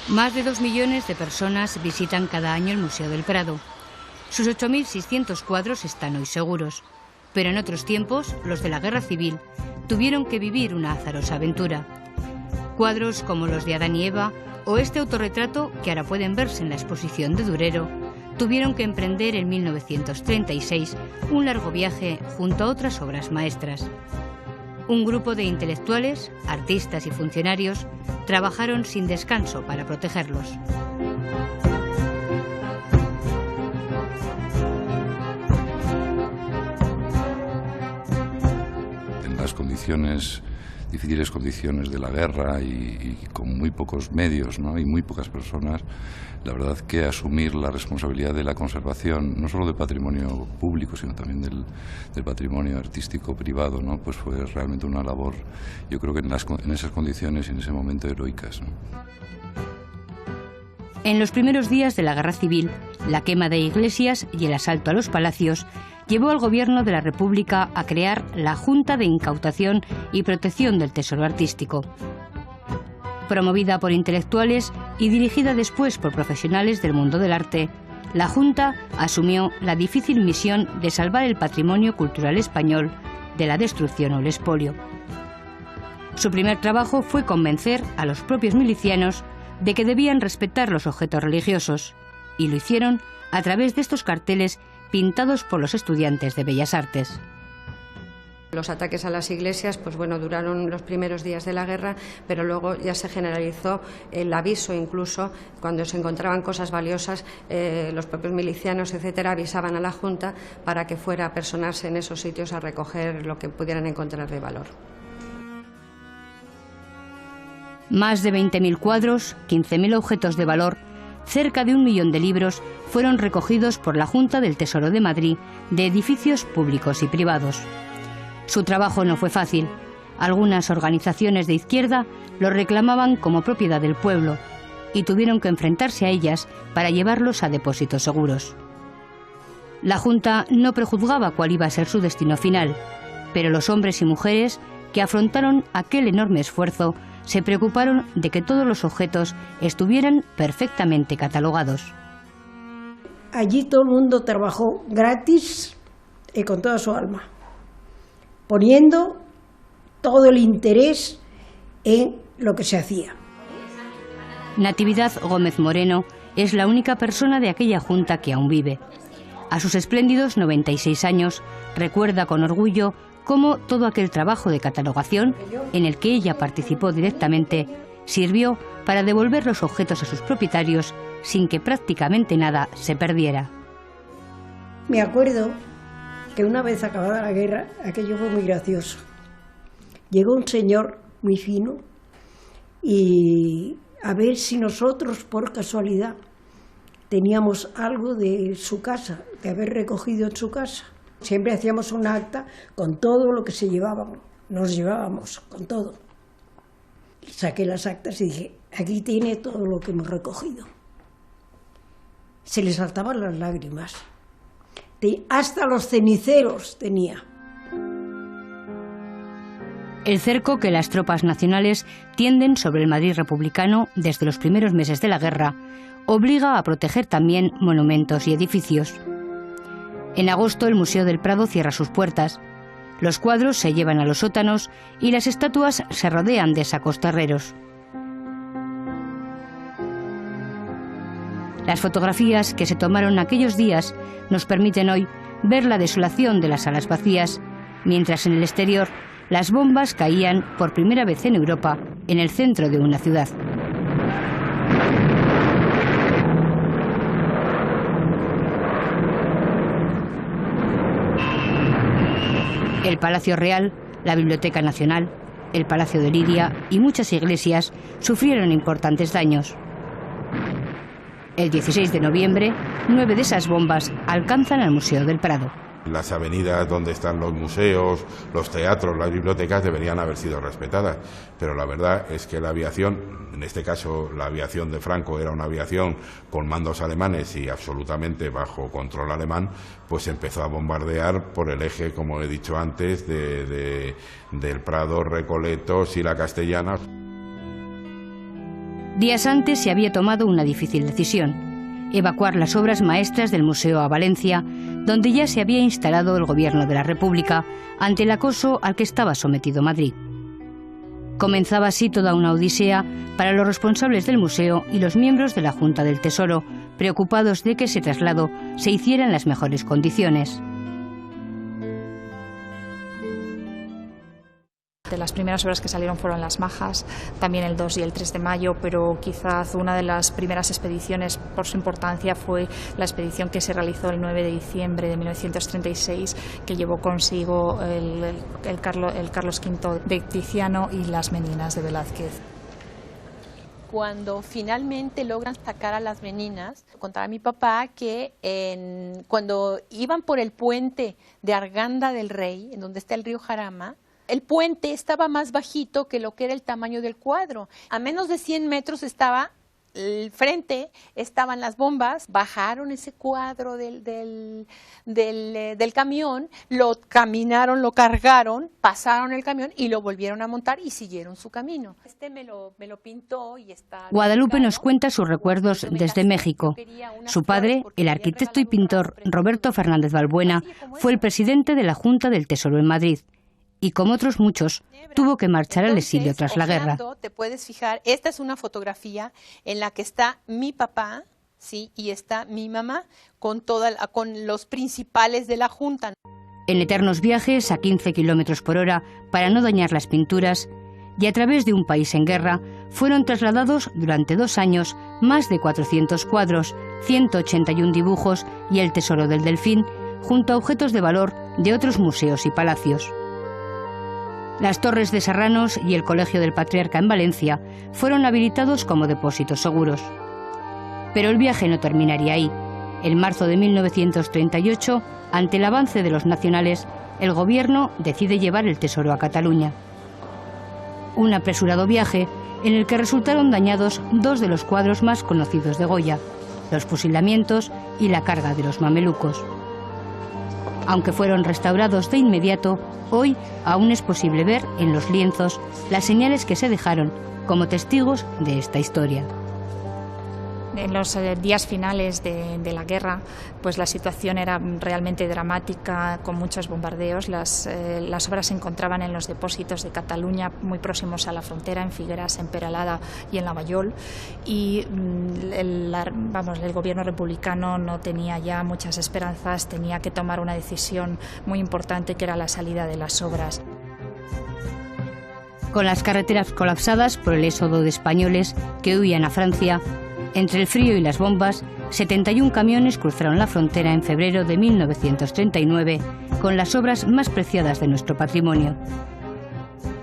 Más de 2 millones de personas visitan cada año el Museo del Prado. Sus 8.600 cuadros están hoy seguros, pero en otros tiempos, los de la Guerra Civil, tuvieron que vivir una azarosa aventura. Cuadros como los de Adán y Eva o este autorretrato, que ahora pueden verse en la exposición de Durero, tuvieron que emprender en 1936 un largo viaje junto a otras obras maestras. Un grupo de intelectuales, artistas y funcionarios trabajaron sin descanso para protegerlos. En las difíciles condiciones de la guerra y con muy pocos medios, ¿no?, y muy pocas personas, la verdad que asumir la responsabilidad de la conservación, no solo del patrimonio público, sino también del patrimonio artístico privado, ¿no?, pues fue realmente una labor, yo creo que en esas condiciones y en ese momento heroicas, ¿no? En los primeros días de la Guerra Civil, la quema de iglesias y el asalto a los palacios llevó al Gobierno de la República a crear la Junta de Incautación y Protección del Tesoro Artístico. Promovida por intelectuales y dirigida después por profesionales del mundo del arte, la Junta asumió la difícil misión de salvar el patrimonio cultural español de la destrucción o el expolio. Su primer trabajo fue convencer a los propios milicianos de que debían respetar los objetos religiosos, y lo hicieron a través de estos carteles pintados por los estudiantes de Bellas Artes. Los ataques a las iglesias, pues bueno, duraron los primeros días de la guerra, pero luego ya se generalizó el aviso, incluso cuando se encontraban cosas valiosas, los propios milicianos, etcétera, avisaban a la Junta para que fuera a personarse en esos sitios a recoger lo que pudieran encontrar de valor. Más de 20.000 cuadros, 15.000 objetos de valor, cerca de 1 millón de libros fueron recogidos por la Junta del Tesoro de Madrid de edificios públicos y privados. Su trabajo no fue fácil. Algunas organizaciones de izquierda lo reclamaban como propiedad del pueblo y tuvieron que enfrentarse a ellas para llevarlos a depósitos seguros. La Junta no prejuzgaba cuál iba a ser su destino final, pero los hombres y mujeres que afrontaron aquel enorme esfuerzo se preocuparon de que todos los objetos estuvieran perfectamente catalogados. Allí todo el mundo trabajó gratis y con toda su alma, poniendo todo el interés en lo que se hacía. Natividad Gómez Moreno es la única persona de aquella junta que aún vive. A sus espléndidos 96 años recuerda con orgullo cómo todo aquel trabajo de catalogación, en el que ella participó directamente, sirvió para devolver los objetos a sus propietarios sin que prácticamente nada se perdiera. Me acuerdo que una vez acabada la guerra, aquello fue muy gracioso. Llegó un señor muy fino y a ver si nosotros, por casualidad, teníamos algo de su casa, de haber recogido en su casa. Siempre hacíamos un acta con todo lo que se llevábamos, nos llevábamos con todo. Saqué las actas y dije, aquí tiene todo lo que hemos recogido. Se le saltaban las lágrimas. Hasta los ceniceros tenía. El cerco que las tropas nacionales tienden sobre el Madrid republicano desde los primeros meses de la guerra obliga a proteger también monumentos y edificios. En agosto el Museo del Prado cierra sus puertas. Los cuadros se llevan a los sótanos y las estatuas se rodean de sacos terreros. Las fotografías que se tomaron aquellos días nos permiten hoy ver la desolación de las salas vacías, mientras en el exterior las bombas caían por primera vez en Europa en el centro de una ciudad. El Palacio Real, la Biblioteca Nacional, el Palacio de Liria y muchas iglesias sufrieron importantes daños. El 16 de noviembre, 9 de esas bombas alcanzan al Museo del Prado. Las avenidas donde están los museos, los teatros, las bibliotecas deberían haber sido respetadas, pero la verdad es que la aviación, en este caso la aviación de Franco era una aviación con mandos alemanes y absolutamente bajo control alemán, pues empezó a bombardear por el eje, como he dicho antes, del Prado, Recoletos y la Castellana. Días antes se había tomado una difícil decisión: evacuar las obras maestras del museo a Valencia, donde ya se había instalado el gobierno de la República ante el acoso al que estaba sometido Madrid. Comenzaba así toda una odisea para los responsables del museo y los miembros de la Junta del Tesoro, preocupados de que ese traslado se hiciera en las mejores condiciones. De las primeras obras que salieron fueron las Majas, también el 2 y el 3 de mayo, pero quizás una de las primeras expediciones por su importancia fue la expedición que se realizó el 9 de diciembre de 1936, que llevó consigo el Carlos V de Tiziano y las Meninas de Velázquez. Cuando finalmente logran sacar a las Meninas, contaba mi papá que cuando iban por el puente de Arganda del Rey, en donde está el río Jarama, el puente estaba más bajito que lo que era el tamaño del cuadro. A menos de 100 metros estaba el frente, estaban las bombas. Bajaron ese cuadro del camión, lo caminaron, lo cargaron, pasaron el camión y lo volvieron a montar y siguieron su camino. Me lo pintó y está... Guadalupe nos cuenta sus recuerdos desde México. Su padre, el arquitecto y pintor Roberto Fernández Balbuena, fue el presidente de la Junta del Tesoro en Madrid. Y como otros muchos, tuvo que marchar al exilio tras la guerra. Te puedes fijar, esta es una fotografía en la que está mi papá, sí, y está mi mamá con los principales de la Junta. En eternos viajes a 15 kilómetros por hora para no dañar las pinturas, y a través de un país en guerra, fueron trasladados durante 2 años más de 400 cuadros, 181 dibujos y el Tesoro del Delfín, junto a objetos de valor de otros museos y palacios. Las Torres de Serranos y el Colegio del Patriarca en Valencia fueron habilitados como depósitos seguros. Pero el viaje no terminaría ahí. En marzo de 1938, ante el avance de los nacionales, el gobierno decide llevar el tesoro a Cataluña. Un apresurado viaje en el que resultaron dañados 2 de los cuadros más conocidos de Goya: los fusilamientos y la carga de los mamelucos. Aunque fueron restaurados de inmediato, hoy aún es posible ver en los lienzos las señales que se dejaron como testigos de esta historia. En los días finales de la guerra, pues la situación era realmente dramática, con muchos bombardeos. Las obras se encontraban en los depósitos de Cataluña, muy próximos a la frontera, en Figueras, en Peralada y en Lavallol. Y el gobierno republicano no tenía ya muchas esperanzas, tenía que tomar una decisión muy importante, que era la salida de las obras. Con las carreteras colapsadas por el éxodo de españoles que huían a Francia, entre el frío y las bombas, 71 camiones cruzaron la frontera en febrero de 1939 con las obras más preciadas de nuestro patrimonio.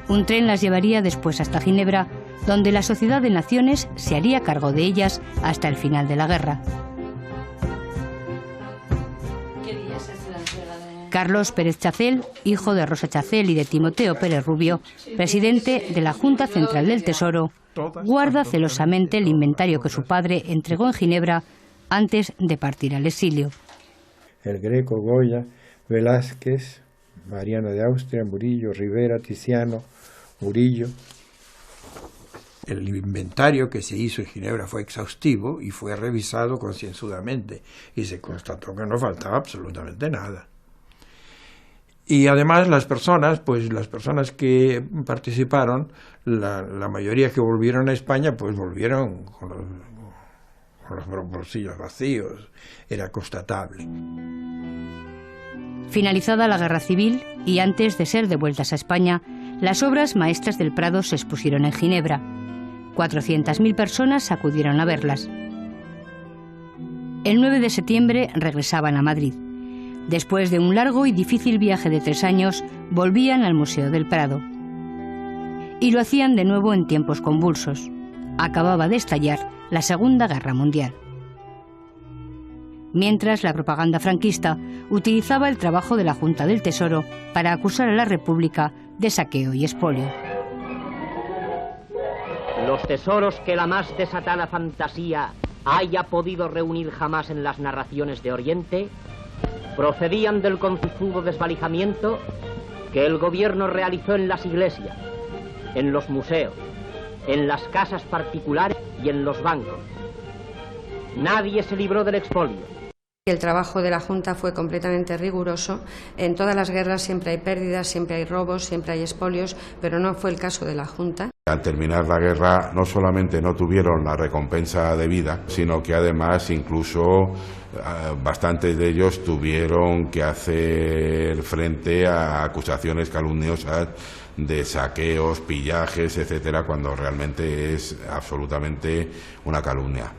Un tren las llevaría después hasta Ginebra, donde la Sociedad de Naciones se haría cargo de ellas hasta el final de la guerra. Carlos Pérez Chacel, hijo de Rosa Chacel y de Timoteo Pérez Rubio, presidente de la Junta Central del Tesoro, guarda celosamente el inventario que su padre entregó en Ginebra antes de partir al exilio. El Greco, Goya, Velázquez, Mariano de Austria, Murillo, Rivera, Tiziano, Murillo. El inventario que se hizo en Ginebra fue exhaustivo y fue revisado concienzudamente y se constató que no faltaba absolutamente nada. Y además las personas que participaron, la mayoría que volvieron a España, pues volvieron con los bolsillos vacíos, era constatable. Finalizada la Guerra Civil y antes de ser devueltas a España, las obras maestras del Prado se expusieron en Ginebra. 400.000 personas acudieron a verlas. El 9 de septiembre regresaban a Madrid. Después de un largo y difícil viaje de 3 años, volvían al Museo del Prado. Y lo hacían de nuevo en tiempos convulsos. Acababa de estallar la Segunda Guerra Mundial. Mientras, la propaganda franquista utilizaba el trabajo de la Junta del Tesoro para acusar a la República de saqueo y expolio. Los tesoros que la más desatada fantasía haya podido reunir jamás en las narraciones de Oriente procedían del concienzudo desvalijamiento que el gobierno realizó en las iglesias, en los museos, en las casas particulares y en los bancos. Nadie se libró del expolio. El trabajo de la Junta fue completamente riguroso. En todas las guerras siempre hay pérdidas, siempre hay robos, siempre hay expolios, pero no fue el caso de la Junta. Al terminar la guerra no solamente no tuvieron la recompensa debida, sino que además incluso bastantes de ellos tuvieron que hacer frente a acusaciones calumniosas de saqueos, pillajes, etcétera, cuando realmente es absolutamente una calumnia.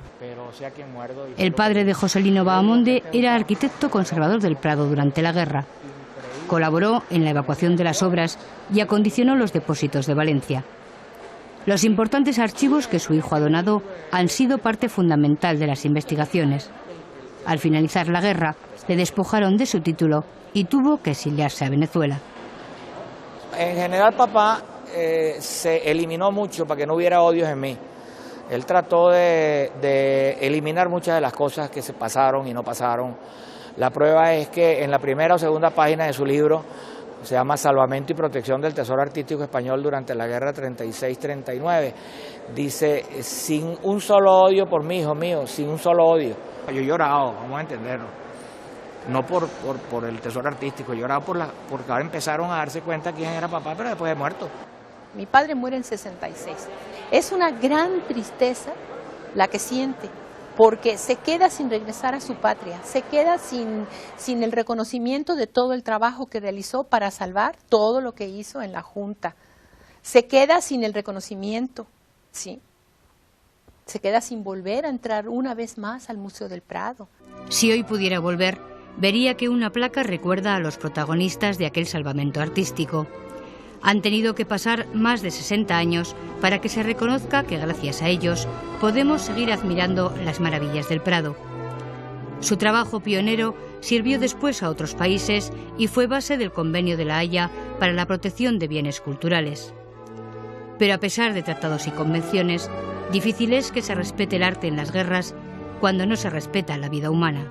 El padre de Joselino Bahamonde era arquitecto conservador del Prado durante la guerra. Colaboró en la evacuación de las obras y acondicionó los depósitos de Valencia. Los importantes archivos que su hijo ha donado han sido parte fundamental de las investigaciones. Al finalizar la guerra, le despojaron de su título y tuvo que exiliarse a Venezuela. En general, papá se eliminó mucho para que no hubiera odios en mí. Él trató de eliminar muchas de las cosas que se pasaron y no pasaron. La prueba es que en la primera o segunda página de su libro, se llama Salvamento y Protección del Tesoro Artístico Español durante la Guerra 36-39, dice, sin un solo odio por mí, hijo mío, sin un solo odio. Yo he llorado, vamos a entenderlo, no por el tesoro artístico, yo he llorado porque ahora empezaron a darse cuenta quién era papá, pero después de muerto. Mi padre muere en 66. Es una gran tristeza la que siente, porque se queda sin regresar a su patria, se queda sin el reconocimiento de todo el trabajo que realizó para salvar todo lo que hizo en la Junta. Se queda sin el reconocimiento, ¿sí? Se queda sin volver a entrar una vez más al Museo del Prado. Si hoy pudiera volver, vería que una placa recuerda a los protagonistas de aquel salvamento artístico. Han tenido que pasar más de 60 años para que se reconozca que gracias a ellos podemos seguir admirando las maravillas del Prado. Su trabajo pionero sirvió después a otros países y fue base del Convenio de La Haya para la protección de bienes culturales. Pero a pesar de tratados y convenciones, difícil es que se respete el arte en las guerras cuando no se respeta la vida humana.